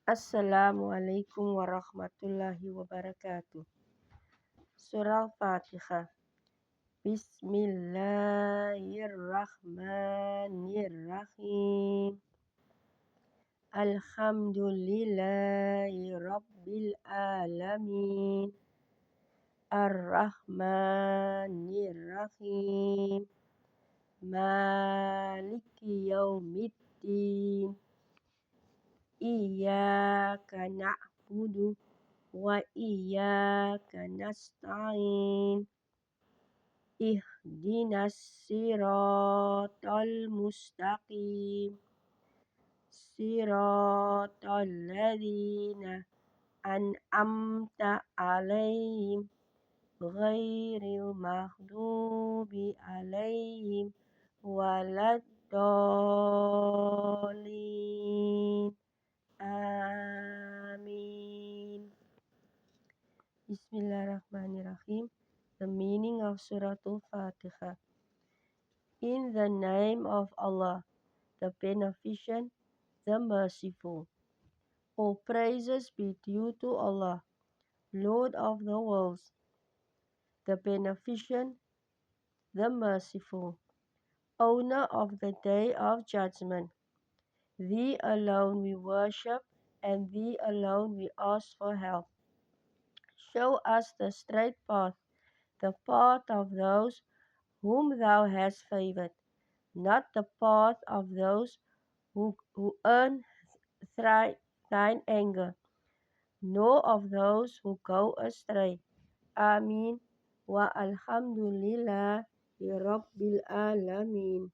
Assalamualaikum warahmatullahi wabarakatuh. Surah Al-Fatihah. Bismillahirrahmanirrahim. Alhamdulillahi rabbil alamin. Ar-Rahmanir-Rahim. Maliki yaumiddin. Iyyaka na'budu wa iyyaka nasta'in. Ihdinas siratal mustaqim. Siratal ladzina an'amta 'alaihim ghairil maghdubi 'alaihim waladdallin. Amin. Bismillahirrahmanirrahim. The meaning of Surah Al-Fatihah. In the name of Allah, the Beneficent, the Merciful. All praises be due to Allah, Lord of the worlds, the Beneficent, the Merciful, Owner of the Day of Judgment. Thee alone we worship, and Thee alone we ask for help. Show us the straight path, the path of those whom Thou hast favored, not the path of those who earn Thine anger, nor of those who go astray. Amin. Wa alhamdulillahi rabbil alamin.